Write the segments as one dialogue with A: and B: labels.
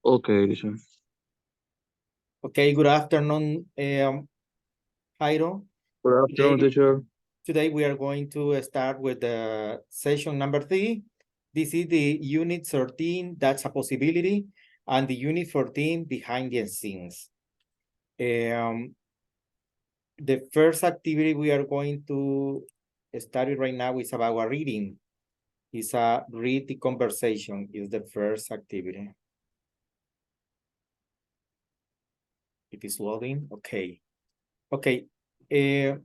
A: Okay, teacher.
B: Okay, good afternoon, Jairo.
A: Good afternoon,
B: Today,
A: teacher.
B: today we are going to start with the session number 3. This is the unit 13, that's a possibility, and the unit 14, behind the scenes. The first activity we are going to study right now is about a reading. It's a read the conversation is the first activity. It is loading, okay. Okay, this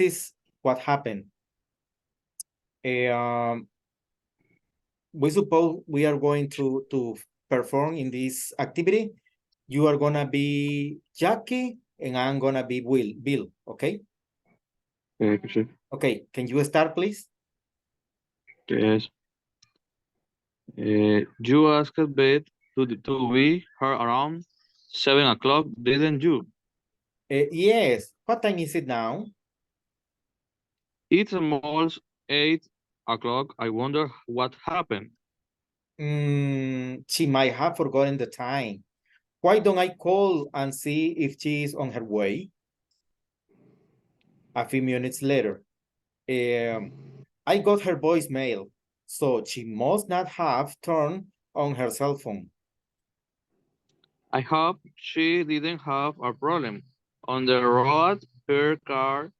B: is what happened. We suppose we are going to perform in this activity. You are gonna be Jackie and I'm gonna be Bill, okay?
A: Okay, teacher.
B: Okay, can you start, please?
A: Yes. You asked Beth to be her around 7 o'clock, didn't you?
B: Yes, what time is it now?
A: It's almost 8 o'clock. I wonder what happened.
B: She might have forgotten the time. Why don't I call and see if she is on her way? A few minutes later, I got her voicemail, so she must not have turned on her cell phone.
A: I hope she didn't have a problem. On the road, her car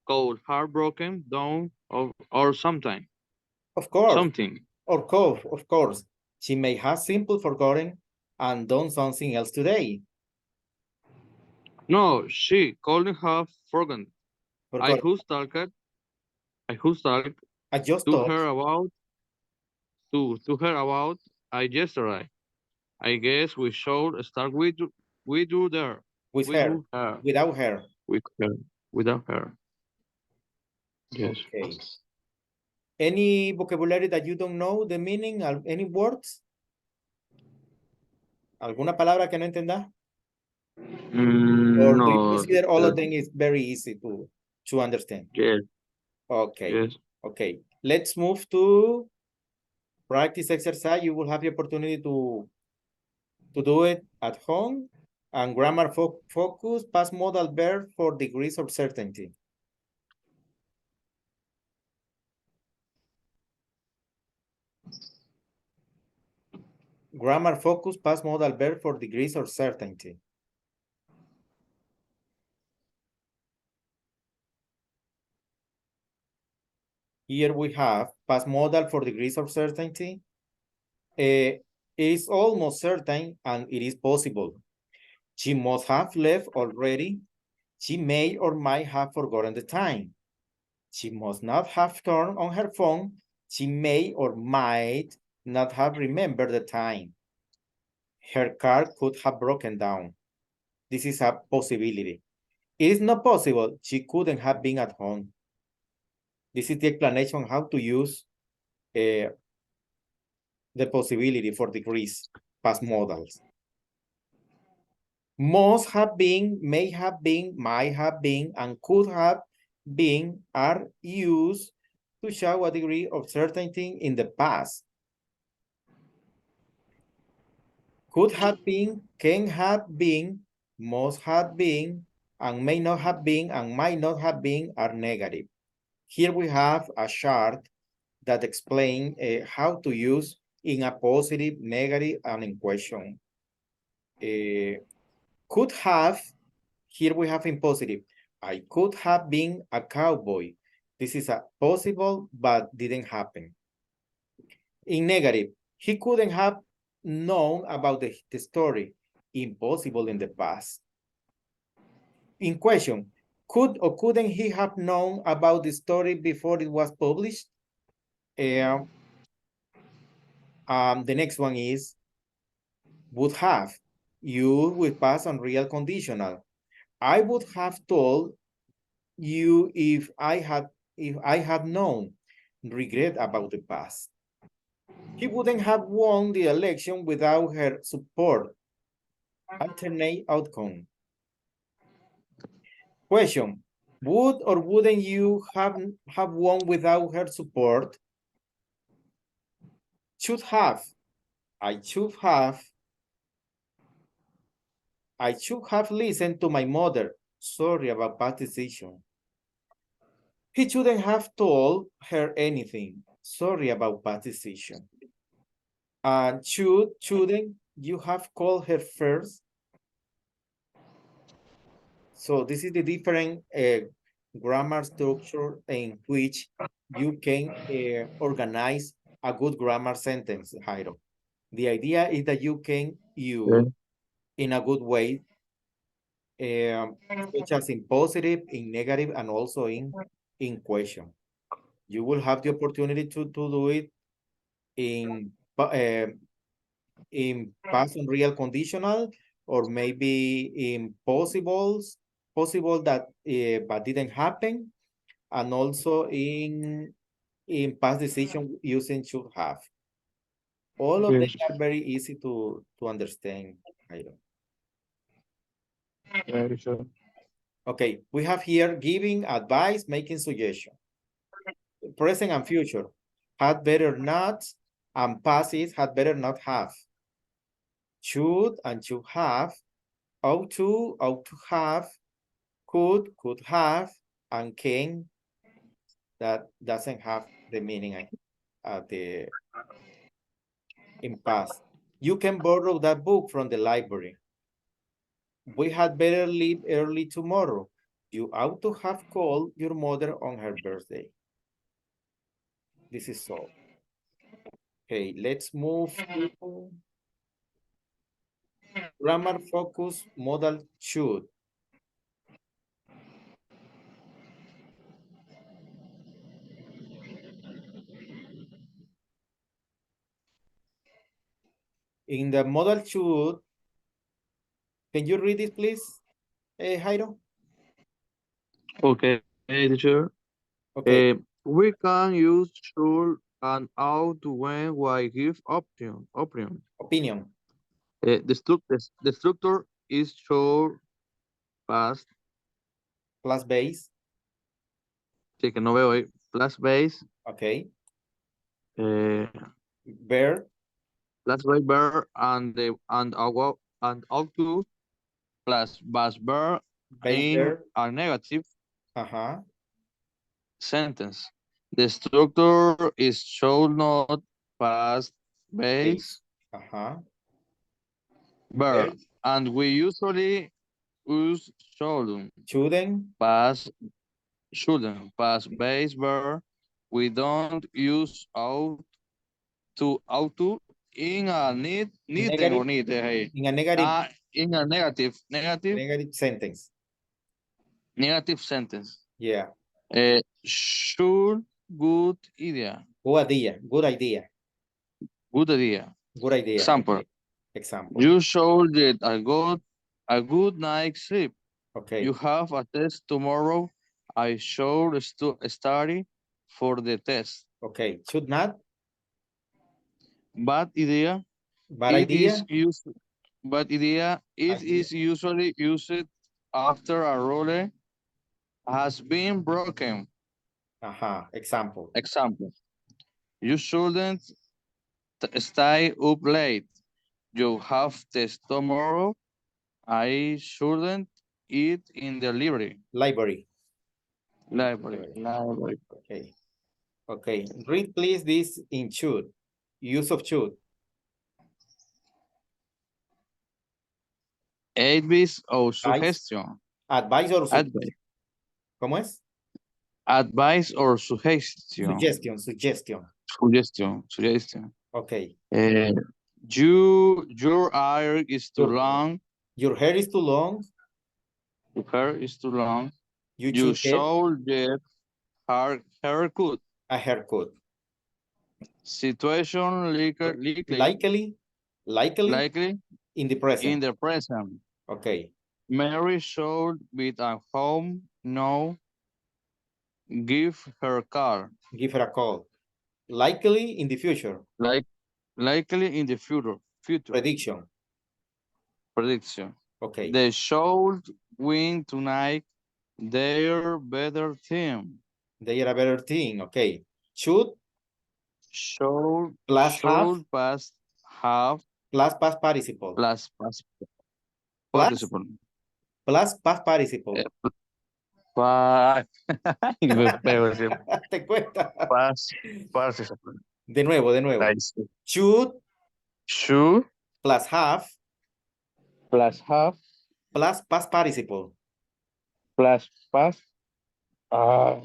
A: got heartbroken down or something.
B: Of course,
A: Something.
B: of course. She may have simply forgotten and done something else today.
A: No, she couldn't have forgotten. I
B: Forgot.
A: who talked I who talked
B: I just
A: to
B: thought,
A: her about to her about I yesterday. I guess we should start with you there.
B: with
A: With
B: her,
A: her.
B: without her.
A: With her. Without her. Yes.
B: Okay. Any vocabulary that you don't know the meaning, any words? ¿Alguna palabra que no entendas? Or do you
A: No.
B: consider all of them is very easy to understand?
A: Yes.
B: Okay.
A: Yes.
B: Okay. Let's move to practice exercise. You will have the opportunity to do it at home. And grammar focus, past modal verb for degrees of certainty. Grammar focus, past modal verb for degrees of certainty. Here we have past modal for degrees of certainty. It is almost certain and it is possible. She must have left already. She may or might have forgotten the time. She must not have turned on her phone. She may or might not have remembered the time. Her car could have broken down. This is a possibility. It is not possible she couldn't have been at home. This is the explanation how to use the possibility for degrees, past modals. Must have been, may have been, might have been, and could have been are used to show a degree of certainty in the past. Could have been, can have been, must have been, and may not have been, and might not have been are negative. Here we have a chart that explains how to use in a positive, negative, and in question. Could have, here we have in positive, I could have been a cowboy. This is a possible, but didn't happen. In negative, he couldn't have known about the story. Impossible in the past. In question, could or couldn't he have known about the story before it was published? The next one is would have. You with past and real conditional. I would have told you if I had known. Regret about the past. He wouldn't have won the election without her support. Alternate outcome. Question. Would or wouldn't you have won without her support? Should have. I should have listened to my mother. Sorry about bad decision. He shouldn't have told her anything. Sorry about bad decision. And shouldn't you have called her first? So this is the different grammar structure in which you can organize a good grammar sentence, Jairo. The idea is that you can use
A: Okay.
B: in a good way, such as in positive, in negative, and also in question. You will have the opportunity to do it in past and real conditional, or maybe in possible that but didn't happen, and also in past decision using should have. All of them
A: Yes.
B: are very easy to understand, Jairo.
A: Very sure.
B: Okay, we have here giving advice, making suggestion. Present and future. Had better not, and past is had better not have. Should and should have. Ought to have. Could have, and can, that doesn't have the meaning at the in past. You can borrow that book from the library. We had better leave early tomorrow. You ought to have called your mother on her birthday. This is all. Okay, let's move to grammar focus modal should. In the modal should, can you read this, please, Jairo?
A: Okay, teacher.
B: Okay,
A: We can use should and ought to when we give option.
B: opinion
A: The structure is should, past,
B: plus base.
A: sí, que no veo ahí, plus base,
B: Okay,
A: eh,
B: verb,
A: plus base verb, and ought to plus past verb
B: base
A: in
B: verb.
A: a negative
B: Uh-huh.
A: sentence. The structure is should not, past base
B: Base. Uh-huh.
A: verb,
B: Verb,
A: and we usually use shouldn't,
B: shouldn't,
A: past shouldn't, past base verb. We don't use ought to in a need or
B: negative,
A: need.
B: in a negative,
A: In a
B: negative sentence.
A: negative sentence.
B: Yeah.
A: Should, good idea,
B: Good idea. Good idea.
A: good idea.
B: Good idea.
A: Example:
B: Okay. Example.
A: you should get a good night's sleep. You
B: Okay.
A: have a test tomorrow. I should study for the test.
B: Okay. Should not.
A: Bad idea.
B: Bad
A: It is
B: idea.
A: used. Bad idea. It
B: Idea.
A: is usually used after a rule has been broken.
B: Uh-huh. Example.
A: Example: you shouldn't stay up late. You have test tomorrow. I shouldn't eat in the library.
B: Library.
A: Library.
B: Library.
A: Library.
B: Okay. Okay. Read please this in should. Use of should.
A: Advice or
B: Advice.
A: suggestion.
B: Advice or
A: Advice.
B: ¿Cómo es?
A: Advice or suggestion.
B: Suggestion.
A: Suggestion.
B: Okay.
A: Uh, your hair is too
B: Your,
A: long.
B: your hair is too long.
A: Your hair is too long.
B: You
A: You
B: should get
A: should get haircut.
B: a haircut.
A: Situation
B: Likely
A: likely
B: in the
A: in
B: present.
A: the present.
B: Okay.
A: Mary should be at home now. Give her car.
B: Give her a call. Likely in the future.
A: Like likely in the future.
B: Prediction.
A: Prediction.
B: Okay.
A: They should win tonight. Their better team.
B: They are a better thing. Okay. Should
A: Should
B: plus have.
A: pass have
B: plus past participle.
A: plus past
B: Plus,
A: participle.
B: plus past participle.
A: Pa- Me pego siempre.
B: Te cuesta.
A: Past participle.
B: De nuevo, de nuevo.
A: I see.
B: Should
A: Should
B: plus have
A: plus have
B: plus past participle.
A: plus past. Ah,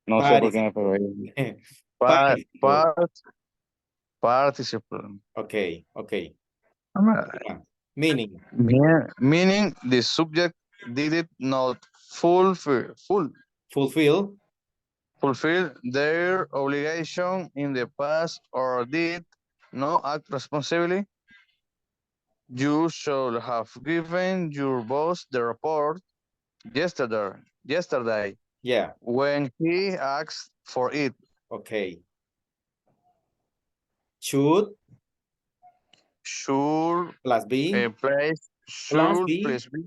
A: no sé por qué me pego
B: Participle.
A: ahí. Pa-
B: Participle.
A: part participle.
B: Okay, okay.
A: Ah,
B: Meaning,
A: Meaning the subject did it not
B: fulfill,
A: fulfill their obligation in the past or did not act responsibly. You should have given your boss the report yesterday
B: yeah,
A: when he asked for it.
B: okay. Should
A: Should
B: plus be
A: place
B: plus
A: should
B: be
A: place be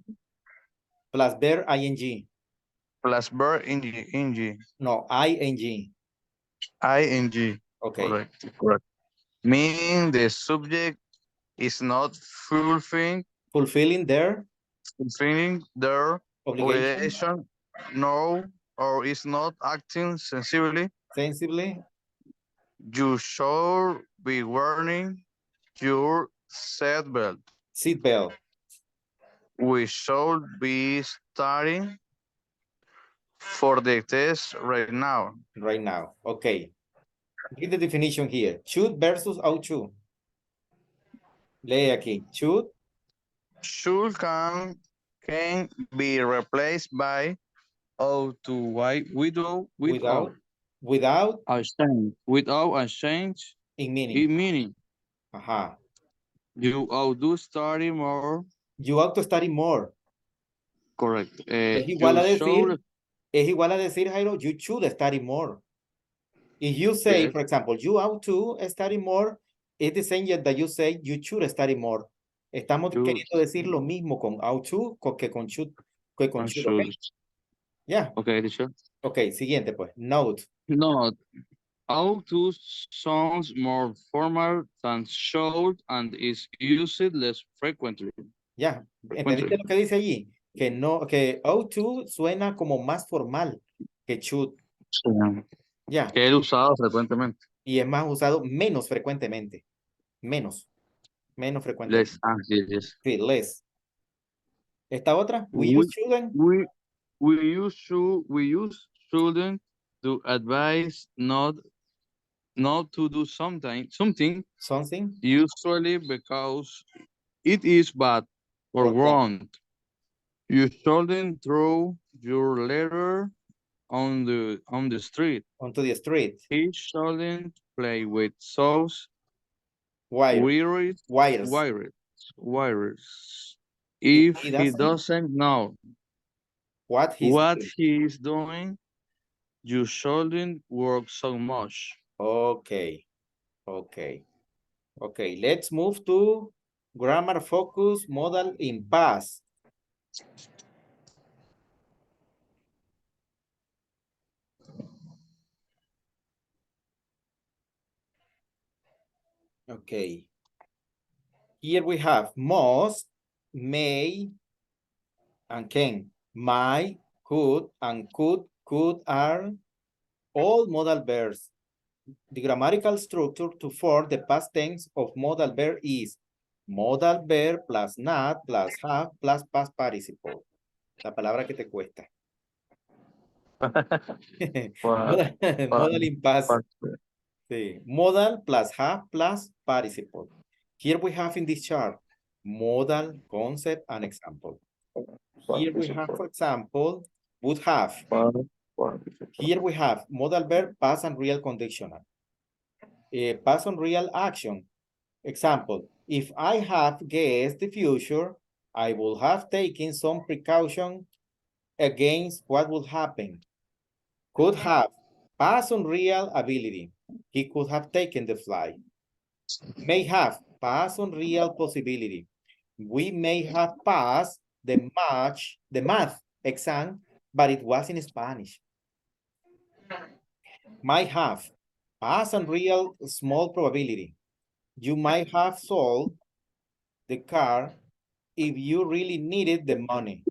B: plus verb ing.
A: plus verb ing
B: No, ing.
A: ing.
B: Okay.
A: Correct. Meaning the subject is not fulfilling their
B: Obligation,
A: obligation, no, or is not acting sensibly.
B: sensibly,
A: You should be wearing your seatbelt.
B: seatbelt.
A: We should be studying for the test right now.
B: Right now. Okay. Read the definition here. Should versus ought to. Lee aquí. Should
A: Should can be replaced by O to Y
B: without without
A: without a change
B: in meaning.
A: in meaning.
B: Ajá.
A: You ought to study more.
B: You ought to study more.
A: Correct.
B: Es igual
A: You
B: a decir,
A: should.
B: es igual a decir, Jairo, you should study more. If you say,
A: Yes.
B: for example, you ought to study more, it's the same that you say you should study more. Estamos
A: Should.
B: queriendo decir lo mismo con ought to que con should, ¿ok?
A: Should.
B: Ya.
A: Okay, teacher.
B: Ok, siguiente pues. Note.
A: No, ought to sounds more formal than should and is used less frequently.
B: Ya. ¿Entendiste lo que dice allí? Que no, que ought to suena como más formal que should.
A: Sí.
B: Ya.
A: Que es usado frecuentemente.
B: Y es más usado menos frecuentemente. Menos frecuentemente.
A: Yes, yes.
B: Sí, less. Esta otra, we
A: We
B: use shouldn't.
A: we use shouldn't to advise not to do something
B: Something
A: usually because it is bad or
B: or wrong
A: wrong. You shouldn't throw your letter on the street.
B: onto the street.
A: He shouldn't play with those
B: Wires.
A: wires.
B: If
A: If
B: he
A: he
B: doesn't,
A: doesn't know
B: what he's
A: what
B: doing.
A: he is doing, you shouldn't work so much.
B: Okay. Okay. Okay. Let's move to grammar focus modal in past. Okay. Here we have must, may, and can. Might, could, and could are all modal verbs. The grammatical structure to form the past tense of modal verb is modal verb plus not plus have plus past participle. La palabra que te cuesta. Modal in past. Sí. Modal plus have plus participle. Here we have in this chart modal, concept, and example. Here we have, for example, would have. Here we have modal verb, past and real conditional. Past and real action. Example, if I have guessed the future, I would have taken some precaution against what would happen. Could have, past unreal ability. He could have taken the flight. May have, past unreal possibility. We may have passed the math exam, but it was in Spanish. Might have, past unreal small probability. You might have sold the car if you really needed the money.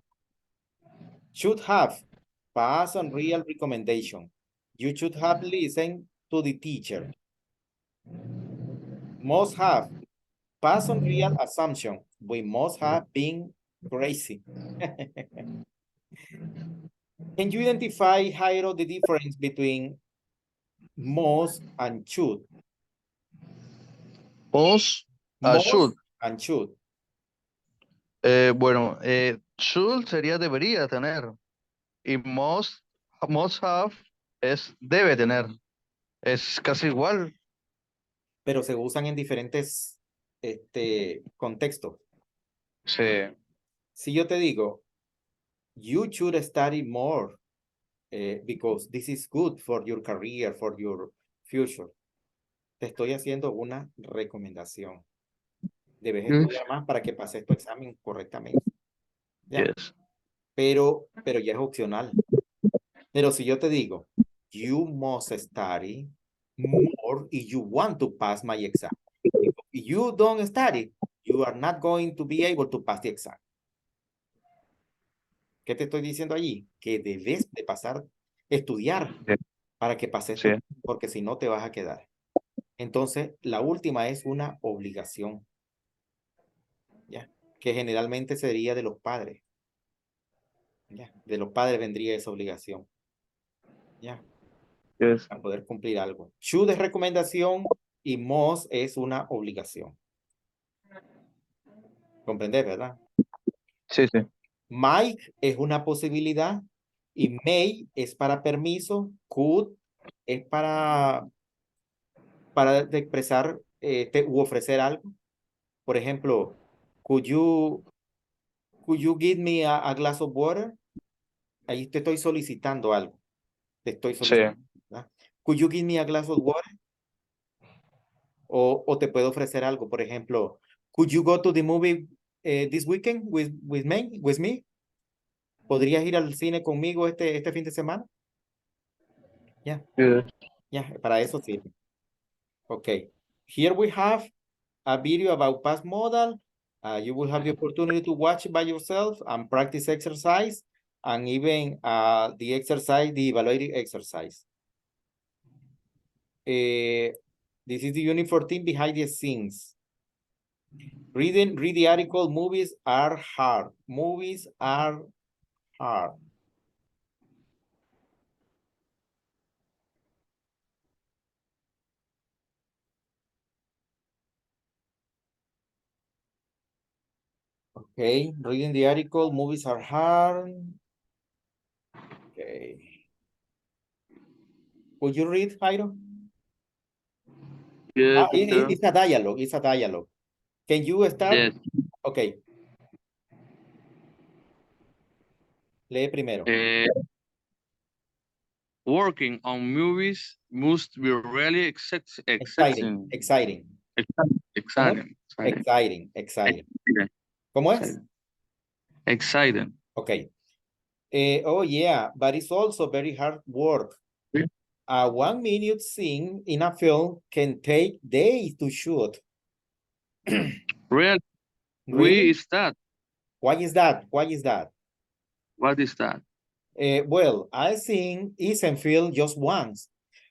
B: Should have, pass on real recommendation. You should have listened to the teacher. Must have, pass on real assumption. We must have been crazy. Can you identify, Jairo, the difference between must and should?
A: Must, should.
B: Must and should.
A: Bueno, should sería debería tener. Y must have es debe tener. Es casi igual.
B: Pero se usan en diferentes contextos.
A: Sí.
B: Si yo te digo, you should study more because this is good for your career, for your future. Te estoy haciendo una recomendación. Debes estudiar más para que pases tu examen correctamente. ¿Ya?
A: Yes.
B: Pero ya es opcional. Pero si yo te digo, you must study more if you want to pass my exam. If you don't study, you are not going to be able to pass the exam. ¿Qué te estoy diciendo allí? Que debes de estudiar para que pases
A: Sí.
B: porque si no te vas a quedar. Entonces, la última es una obligación, ¿ya? Que generalmente sería de los padres. ¿Ya? De los padres vendría esa obligación, ¿ya?
A: Yes.
B: Para poder cumplir algo. Should es recomendación y must es una obligación. ¿Comprendés, verdad?
A: Sí, sí.
B: Might es una posibilidad y may es para permiso, could es para expresar u ofrecer algo. Por ejemplo, could you give me a glass of water? Ahí te estoy solicitando algo. Te estoy
A: Sí.
B: solicitando. ¿Verdad? Could you give me a glass of water? O te puedo ofrecer algo. Por ejemplo, could you go to the movie this weekend with me? ¿Podrías ir al cine conmigo este fin de semana? Ya,
A: Yes.
B: ya, para eso sirve. Okay. Here we have a video about past modal. You will have the opportunity to watch it by yourself and practice exercise and even the exercise, the evaluating exercise. This is the unit 14 behind the scenes. Read the article, movies are hard. Movies are hard. Okay, reading the article, movies are hard. Okay. Would you read, Jairo?
A: Yes, teacher.
B: It's a dialogue, it's a dialogue. Can you start?
A: Yes.
B: Okay. Lee primero.
A: Working on movies must be really
B: Exciting,
A: exciting.
B: exciting.
A: Exciting.
B: Exciting, exciting. ¿Cómo es?
A: Exciting.
B: Okay. Oh yeah, but it's also very hard work. A 1 minute scene in a film can take days to shoot.
A: Really?
B: Really?
A: Is that?
B: Why is that? Why is that?
A: What is that?
B: Well, I think isn't filmed just once.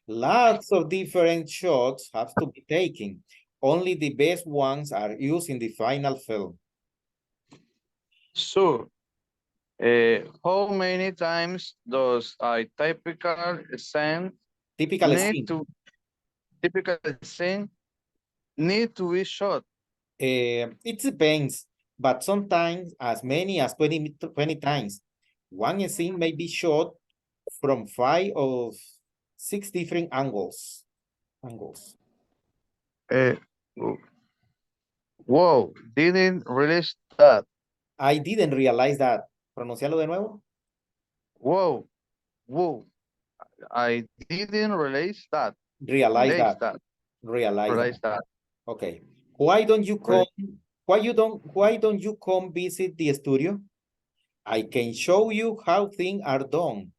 B: Lots of different shots have to be taken. Only the best ones are used in the final film.
A: So, how many times does a typical scene
B: Typical
A: need
B: scene.
A: to typical scene need to be shot?
B: It depends, but sometimes as many as 20 times. One scene may be shot from 5 or 6 different angles.
A: Whoa, didn't realize that.
B: I didn't realize that. Pronunciarlo de nuevo.
A: Whoa, I didn't realize that.
B: Realize that.
A: Realize that.
B: Okay. Why don't you come visit the studio? I can show you how things are done.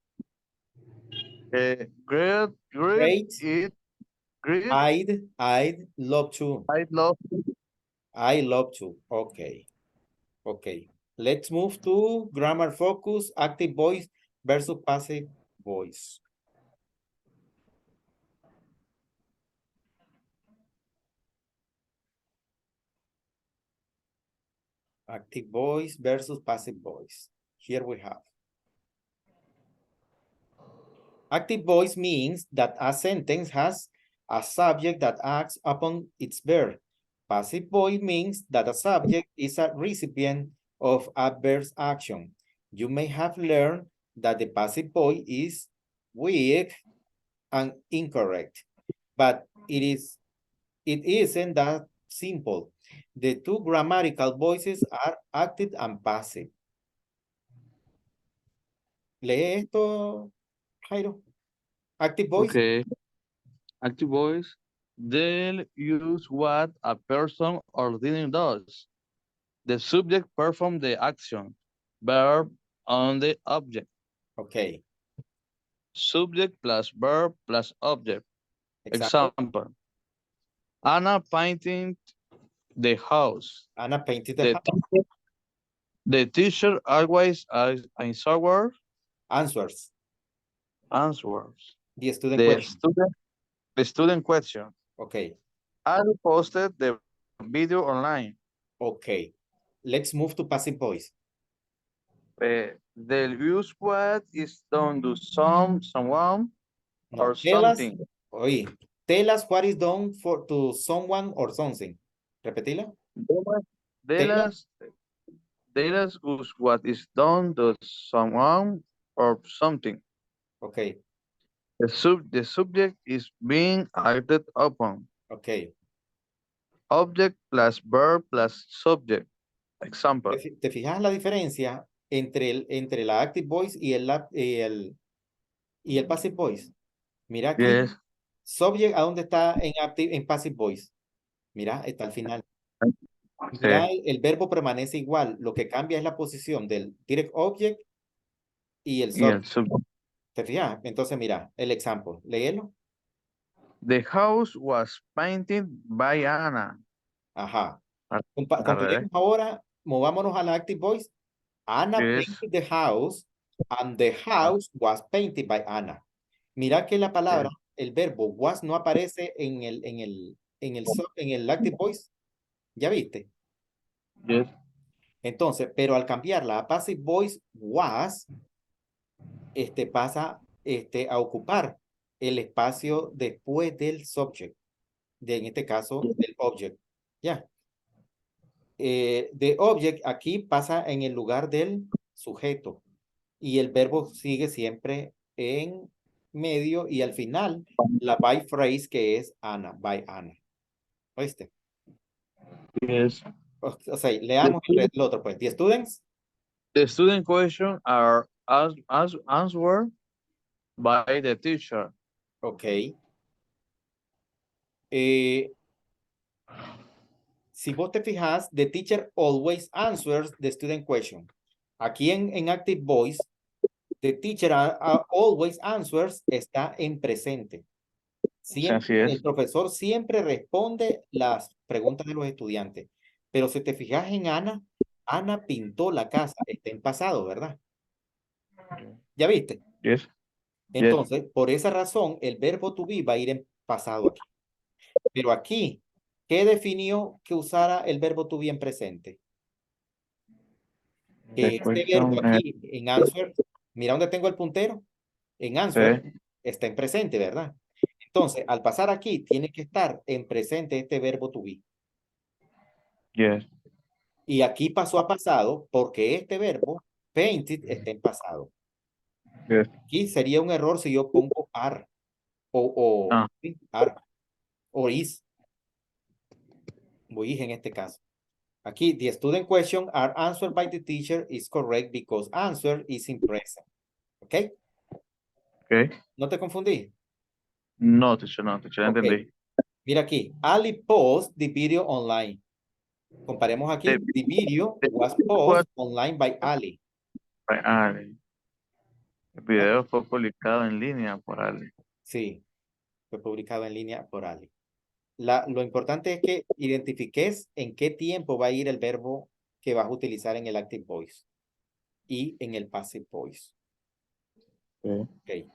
A: Great. Great.
B: I'd love to.
A: I love.
B: I love to. Okay. Okay. Let's move to grammar focus, active voice versus passive voice. Active voice versus passive voice. Here we have. Active voice means that a sentence has a subject that acts upon its verb. Passive voice means that a subject is a recipient of adverse action. You may have learned that the passive voice is weak and incorrect, but it isn't that simple. The two grammatical voices are active and passive. Lee esto, Jairo. Active voice.
A: Okay. Active voice. They'll use what a person or thing does. The subject performs the action. Verb on the object.
B: Okay.
A: Subject plus verb plus object.
B: Example.
A: Example. Anna painting the house.
B: Anna painted the
A: The
B: house.
A: teacher, the teacher always answers.
B: Answers.
A: Answers.
B: The student
A: The
B: question.
A: student, the student question.
B: Okay.
A: I posted the video online.
B: Okay. Let's move to passive voice.
A: The use what is done to someone
B: No,
A: or
B: tell us.
A: something.
B: Oye, tell us what is done to someone or something. Repetila.
A: Tell
B: Tell us.
A: us, tell us what is done to someone or something.
B: Okay.
A: The subject is being acted upon.
B: Okay.
A: Object plus verb plus subject. Example.
B: ¿Te fijas la diferencia entre la active voice y el passive voice? Mira aquí.
A: Yes.
B: Subject, ¿a dónde está en passive voice? Mira, está al final. Mira,
A: Okay.
B: el verbo permanece igual. Lo que cambia es la posición del direct object y el
A: Y el
B: subject.
A: subject.
B: ¿Te fijas? Entonces, mira, el ejemplo. Léelo.
A: The house was painted by Anna.
B: Ajá.
A: Al revés.
B: Comparemos ahora, movámonos a la active voice. Anna
A: Yes.
B: painted the house and the house was painted by Anna. Mira que la palabra,
A: Yes.
B: el verbo was no aparece en el active voice. ¿Ya viste?
A: Yes.
B: Entonces, pero al cambiarla a passive voice was, pasa a ocupar el espacio después del subject, en este caso del object. Ya. The object aquí pasa en el lugar del sujeto y el verbo sigue siempre en medio y al final la by phrase que es Anna, by Anna. ¿Oíste?
A: Yes.
B: O sea, leamos el otro pues. The students.
A: The student question are answered by the teacher.
B: Ok. Si vos te fijas, the teacher always answers the student question. Aquí en active voice, the teacher always answers está en presente. Siempre,
A: Así es.
B: el profesor siempre responde las preguntas de los estudiantes. Pero si te fijas en Ana, Ana pintó la casa, está en pasado, ¿verdad? ¿Ya viste?
A: Yes.
B: Entonces, por esa razón, el verbo to be va a ir en pasado aquí. Pero aquí, ¿qué definió que usara el verbo to be en presente? Que este verbo aquí en answer, mira dónde tengo el puntero, en answer está en presente, ¿verdad? Entonces, al pasar aquí, tiene que estar en presente este verbo to be.
A: Yes.
B: Y aquí pasó a pasado porque este verbo, painted, está en pasado.
A: Yes.
B: Aquí sería un error si yo pongo are sí, are o is. O is en este caso. Aquí, the student question are answered by the teacher is correct because answer is in present. ¿Ok?
A: Okay.
B: ¿No te confundí?
A: No, teacher, no, teacher,
B: Ok.
A: entendí.
B: Mira aquí. Ali post the video online. Comparemos aquí. The video was posted online by Ali.
A: El video fue publicado en línea por Ali.
B: Sí. fue publicado en línea por Ali. Lo importante es que identifiques en qué tiempo va a ir el verbo que vas a utilizar en el active voice y en el passive voice. Okay.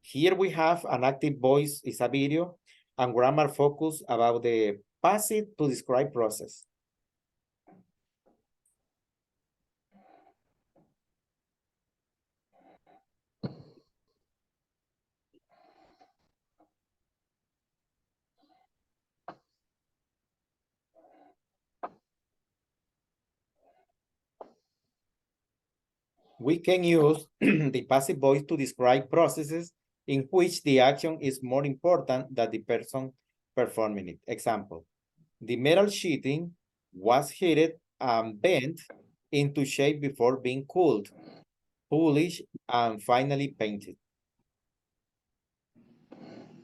B: Here we have an active voice is a video and grammar focus about the passive to describe process. We can use the passive voice to describe processes in which the action is more important than the person performing it. Example, the metal sheeting was heated and bent into shape before being cooled, polished, and finally painted.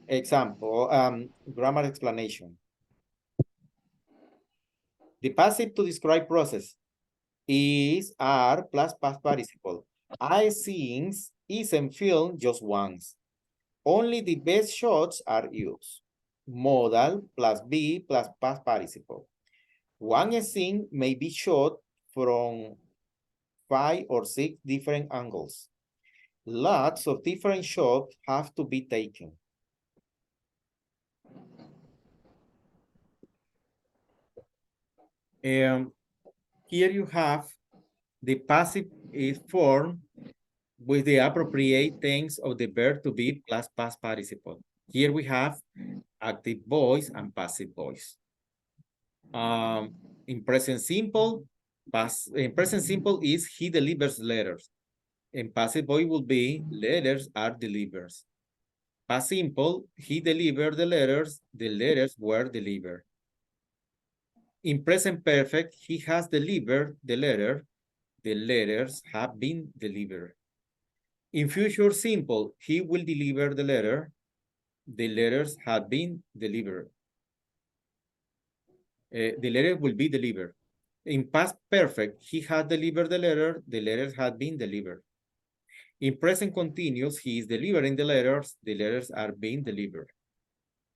B: Example, grammar explanation. The passive to describe process is are plus past participle. I scenes isn't filmed just once. Only the best shots are used. Modal plus be plus past participle. One scene may be shot from 5 or 6 different angles. Lots of different shots have to be taken. Here you have the passive is formed with the appropriate tense of the verb to be plus past participle. Here we have active voice and passive voice. In present simple, is he delivers letters. In passive voice will be letters are delivered. Past simple, he delivered the letters were delivered. In present perfect, he has delivered the letters have been delivered. In future simple, he will deliver the letters have been delivered. The letter will be delivered. In past perfect, he had delivered the letters had been delivered. In present continuous, he is delivering the letters are being delivered.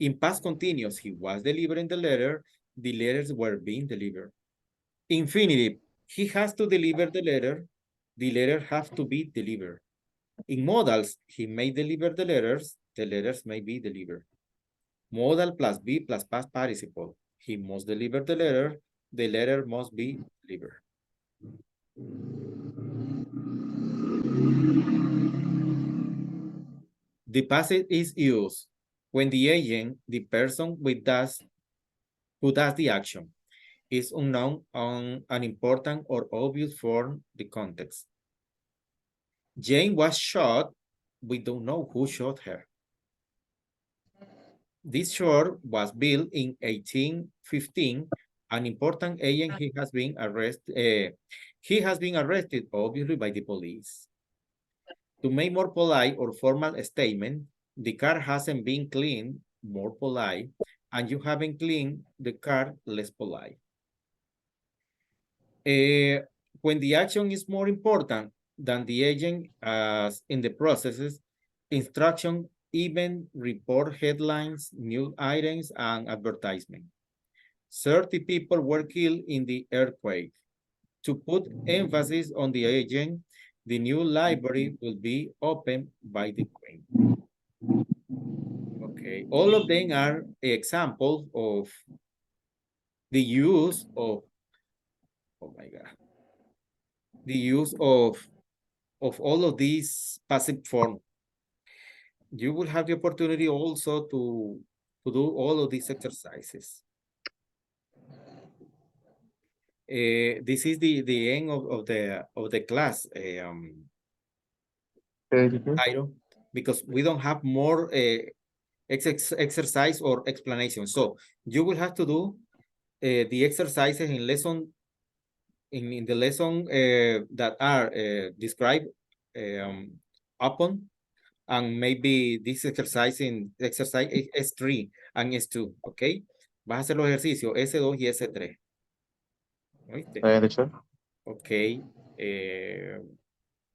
B: In past continuous, he was delivering the letters were being delivered. Infinitive, he has to deliver the letter have to be delivered. In modals, he may deliver the letters may be delivered. Modal plus be plus past participle. He must deliver the letter must be delivered. The passive is used when the agent, the person who does the action, is unknown on an important or obvious form the context. Jane was shot. We don't know who shot her. This shore was built in 1815. An important agent he has been arrested obviously by the police. To make more polite or formal statement, the car hasn't been cleaned, more polite, and you haven't cleaned the car, less polite. When the action is more important than the agent as in the processes, instruction, even report headlines, news items, and advertisement. 30 people were killed in the earthquake. To put emphasis on the agent, the new library will be opened by the Queen. Okay, all of them are examples of the use of, oh my God, the use of all of these passive form. You will have the opportunity also to do all of these exercises. This is the end of the class, Jairo, because we don't have more exercise or explanation. So you will have to do the exercises in lesson in the lesson that are described upon, and maybe this exercise in exercise S3 and S2, ¿ok? Vas a hacer los ejercicios S2 y S3. ¿Oíste?
A: teacher.
B: Ok.